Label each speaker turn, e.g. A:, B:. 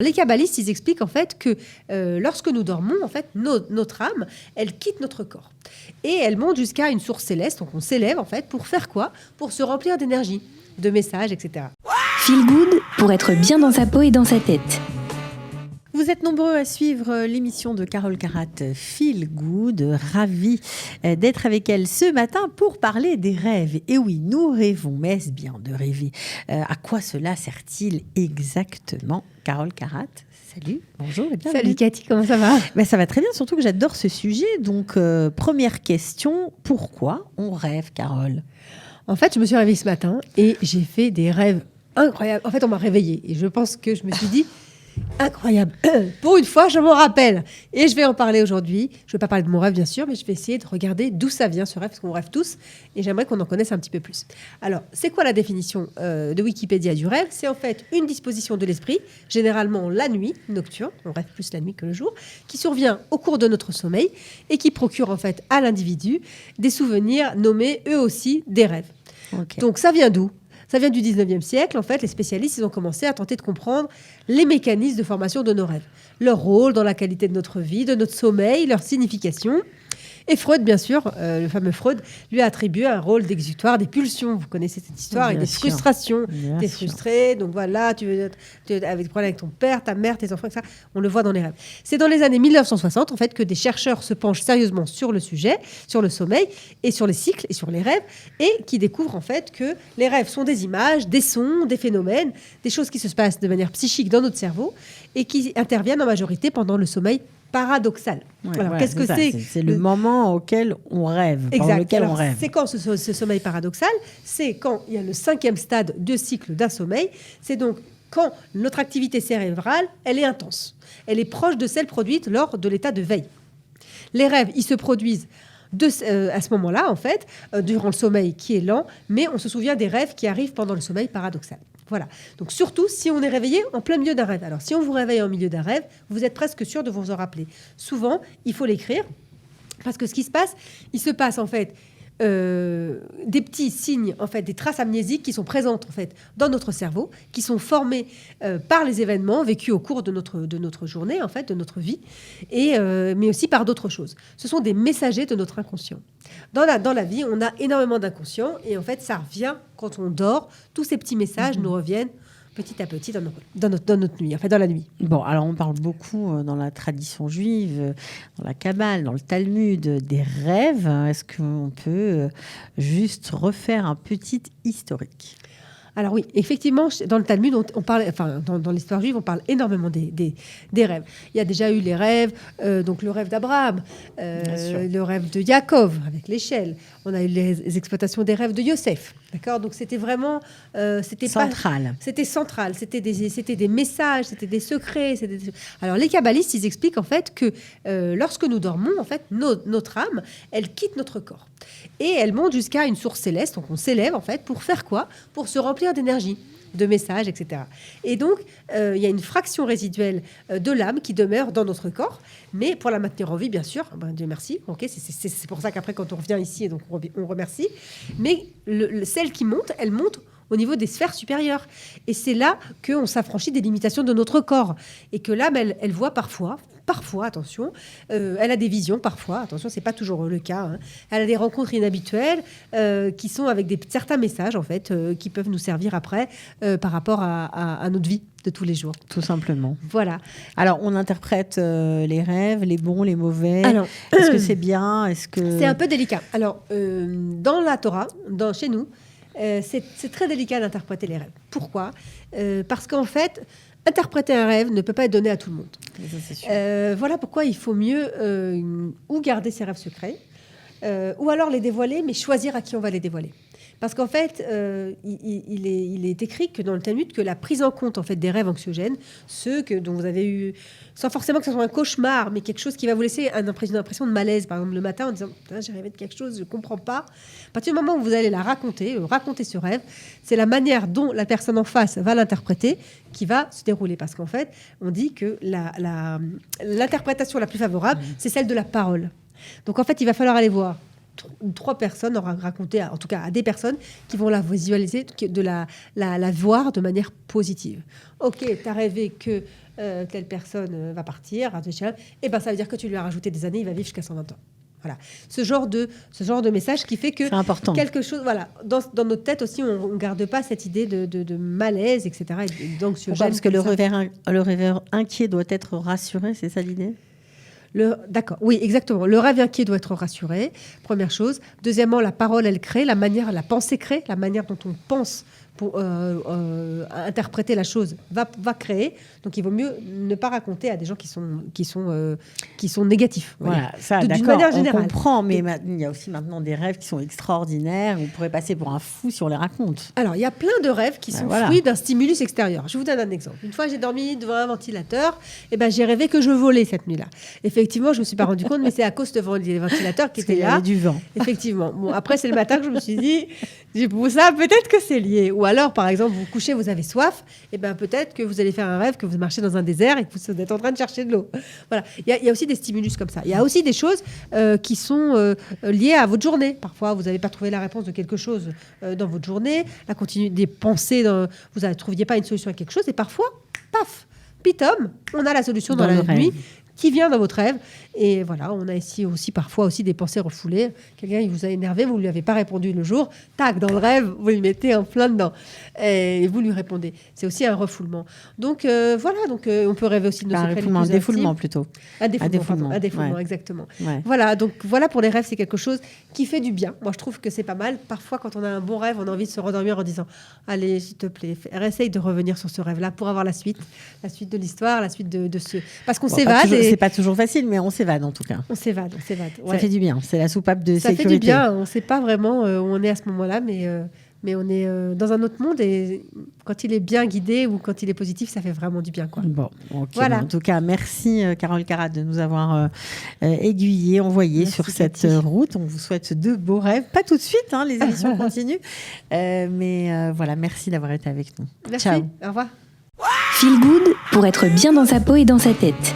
A: Les kabbalistes, ils expliquent en fait que lorsque nous dormons, en fait, notre âme, elle quitte notre corps. Et elle monte jusqu'à une source céleste, donc on s'élève en fait, pour faire quoi? Pour se remplir d'énergie, de messages, etc.
B: Feel Good pour être bien dans sa peau et dans sa tête.
C: Vous êtes nombreux à suivre l'émission de Carole Carat Feel Good. Ravie d'être avec elle ce matin pour parler des rêves. Et oui, nous rêvons, mais est-ce bien de rêver? À quoi cela sert-il exactement? Carole Carat, salut, bonjour et bienvenue.
A: Salut Cathy, comment ça va?
C: Ça va très bien, surtout que j'adore ce sujet. Donc, première question, pourquoi on rêve, Carole?
A: En fait, je me suis réveillée ce matin et j'ai fait des rêves incroyables. En fait, on m'a réveillée et je pense que je me suis dit... Incroyable. Pour une fois, je m'en rappelle. Et je vais en parler aujourd'hui. Je ne vais pas parler de mon rêve, bien sûr, mais je vais essayer de regarder d'où ça vient, ce rêve, parce qu'on rêve tous. Et j'aimerais qu'on en connaisse un petit peu plus. Alors, c'est quoi la définition de Wikipédia du rêve? C'est en fait une disposition de l'esprit, généralement la nuit, nocturne, on rêve plus la nuit que le jour, qui survient au cours de notre sommeil et qui procure en fait à l'individu des souvenirs nommés eux aussi des rêves.
C: Okay.
A: Donc, ça vient d'où? Ça vient du 19e siècle. En fait, les spécialistes, ils ont commencé à tenter de comprendre les mécanismes de formation de nos rêves, leur rôle dans la qualité de notre vie, de notre sommeil, leur signification. Et Freud, bien sûr, le fameux Freud, lui a attribué un rôle d'exutoire des pulsions. Vous connaissez cette histoire, avec des frustrations. Tu es frustré, donc voilà, tu as des problèmes avec ton père, ta mère, tes enfants, etc. On le voit dans les rêves. C'est dans les années 1960, en fait, que des chercheurs se penchent sérieusement sur le sujet, sur le sommeil, et sur les cycles, et sur les rêves, et qui découvrent, en fait, que les rêves sont des images, des sons, des phénomènes, des choses qui se passent de manière psychique dans notre cerveau, et qui interviennent en majorité pendant le sommeil paradoxal.
C: Ouais,
A: alors,
C: ouais,
A: qu'est-ce que c'est?
C: C'est le moment auquel on rêve.
A: Exact.
C: Lequel
A: alors,
C: on rêve.
A: C'est quand ce sommeil paradoxal? C'est quand il y a le 5e stade de cycle d'un sommeil. C'est donc quand notre activité cérébrale, elle est intense. Elle est proche de celle produite lors de l'état de veille. Les rêves, ils se produisent à ce moment-là, en fait, durant le sommeil qui est lent, mais on se souvient des rêves qui arrivent pendant le sommeil paradoxal. Voilà. Donc surtout, si on est réveillé en plein milieu d'un rêve. Alors, si on vous réveille en milieu d'un rêve, vous êtes presque sûr de vous en rappeler. Souvent, il faut l'écrire, parce que ce qui se passe, il se passe en fait des petits signes, en fait, des traces amnésiques qui sont présentes en fait dans notre cerveau, qui sont formées par les événements vécus au cours de notre journée, en fait, de notre vie, mais aussi par d'autres choses. Ce sont des messagers de notre inconscient. Dans la vie, on a énormément d'inconscient et en fait, ça revient quand on dort. Tous ces petits messages nous reviennent petit à petit dans notre nuit, enfin dans la nuit.
C: Bon, alors on parle beaucoup dans la tradition juive, dans la Kabbale, dans le Talmud, des rêves. Est-ce qu'on peut juste refaire un petit historique?
A: Alors oui, effectivement, dans le Talmud, on parle, enfin dans l'histoire juive, on parle énormément des rêves. Il y a déjà eu les rêves, donc le rêve d'Abraham, le rêve de Yaakov avec l'échelle. On a eu les exploitations des rêves de Yosef, d'accord. Donc c'était vraiment, c'était
C: central.
A: C'était central. C'était des messages, c'était des secrets. Alors les kabbalistes, ils expliquent en fait que lorsque nous dormons, en fait, notre âme, elle quitte notre corps et elle monte jusqu'à une source céleste. Donc on s'élève en fait pour faire quoi? Pour se remplir d'énergie, de messages, etc. Et donc, il y a une fraction résiduelle de l'âme qui demeure dans notre corps, mais pour la maintenir en vie, bien sûr, Dieu merci, okay, c'est pour ça qu'après, quand on revient ici, donc on remercie, mais celle qui monte, elle monte au niveau des sphères supérieures. Et c'est là qu'on s'affranchit des limitations de notre corps. Et que l'âme, elle voit parfois, attention, elle a des visions parfois, attention, c'est pas toujours le cas, hein. Elle a des rencontres inhabituelles qui sont avec certains messages, en fait, qui peuvent nous servir après par rapport à notre vie de tous les jours.
C: Tout simplement.
A: Voilà.
C: Alors, on interprète les rêves, les bons, les mauvais. Alors, est-ce que c'est bien?
A: C'est un peu délicat. Alors, dans la Torah, chez nous, c'est très délicat d'interpréter les rêves. Pourquoi? Parce qu'en fait, interpréter un rêve ne peut pas être donné à tout le monde.
C: Ça, c'est sûr.
A: Voilà pourquoi il faut mieux ou garder ses rêves secrets, ou alors les dévoiler, mais choisir à qui on va les dévoiler. Parce qu'en fait, il est écrit que dans le Talmud que la prise en compte en fait des rêves anxiogènes, ceux dont vous avez eu, sans forcément que ce soit un cauchemar, mais quelque chose qui va vous laisser une impression de malaise, par exemple le matin en disant j'ai rêvé de quelque chose, je ne comprends pas. À partir du moment où vous allez raconter ce rêve, c'est la manière dont la personne en face va l'interpréter qui va se dérouler. Parce qu'en fait, on dit que l'interprétation la plus favorable, c'est celle de la parole. Donc en fait, il va falloir aller voir 3 personnes, aura raconté, en tout cas à des personnes qui vont la visualiser, la voir de manière positive. Ok, tu as rêvé que telle personne va partir, et ben ça veut dire que tu lui as rajouté des années, il va vivre jusqu'à 120 ans. Voilà, ce genre de message qui fait que
C: c'est important.
A: Quelque chose, voilà, dans notre tête aussi, on ne garde pas cette idée de malaise, etc. Et d'anxiogène.
C: Parce que le rêveur inquiet doit être rassuré, c'est ça l'idée ?
A: D'accord, oui, exactement. Le rêve inquiet doit être rassuré, première chose. Deuxièmement, la parole, elle crée, la pensée crée, la manière dont on pense pour interpréter la chose va créer. Donc, il vaut mieux ne pas raconter à des gens qui sont négatifs.
C: Voilà, ça,
A: d'une
C: d'accord,
A: manière générale.
C: On comprend, mais il y a aussi maintenant des rêves qui sont extraordinaires. On pourrait passer pour un fou si on les raconte.
A: Alors, il y a plein de rêves qui sont fruits d'un stimulus extérieur. Je vous donne un exemple. Une fois, j'ai dormi devant un ventilateur. Et ben, j'ai rêvé que je volais cette nuit-là. Effectivement, je me suis pas rendu compte, mais c'est à cause de le ventilateur qui était là.
C: Il y avait du vent.
A: Effectivement. Bon, après, c'est le matin que je me suis dit, ça, peut-être que c'est lié. Ou alors, par exemple, vous couchez, vous avez soif, et ben peut-être que vous allez faire un rêve que vous marchez dans un désert et que vous êtes en train de chercher de l'eau. Voilà. Il y a aussi des stimulus comme ça. Il y a aussi des choses qui sont liées à votre journée. Parfois, vous n'avez pas trouvé la réponse de quelque chose dans votre journée. La continuité des pensées, vous ne trouviez pas une solution à quelque chose, et parfois, paf, pitom, on a la solution dans la nuit qui vient dans votre rêve. Et voilà, on a ici aussi parfois aussi des pensées refoulées. Quelqu'un, il vous a énervé, vous ne lui avez pas répondu le jour. Tac, dans le rêve, vous lui mettez en plein dedans. Et vous lui répondez. C'est aussi un refoulement. Donc voilà, on peut rêver aussi de nos secrets les plus intimes.
C: Un défoulement plutôt.
A: Un défoulement, exactement.
C: Ouais.
A: Voilà, donc voilà pour les rêves, c'est quelque chose qui fait du bien. Moi, je trouve que c'est pas mal. Parfois, quand on a un bon rêve, on a envie de se rendormir en disant « Allez, s'il te plaît, essaye de revenir sur ce rêve-là pour avoir la suite de l'histoire, la suite de ce... » Parce qu'on s'évade.
C: C'est pas toujours facile, mais on s'évade en tout cas.
A: On s'évade. Ouais.
C: Ça fait du bien. C'est la soupape de sécurité.
A: Ça fait du bien. On ne sait pas vraiment où on est à ce moment-là, mais on est dans un autre monde, et quand il est bien guidé ou quand il est positif, ça fait vraiment du bien, quoi.
C: Bon, okay.
A: Voilà.
C: En tout cas, merci Carole Carat de nous avoir aiguillés, envoyés sur cette route. On vous souhaite de beaux rêves. Pas tout de suite, hein, les émissions continuent. Mais voilà, merci d'avoir été avec nous.
A: Merci.
C: Ciao.
A: Au revoir.
B: Feel Good pour être bien dans sa peau et dans sa tête.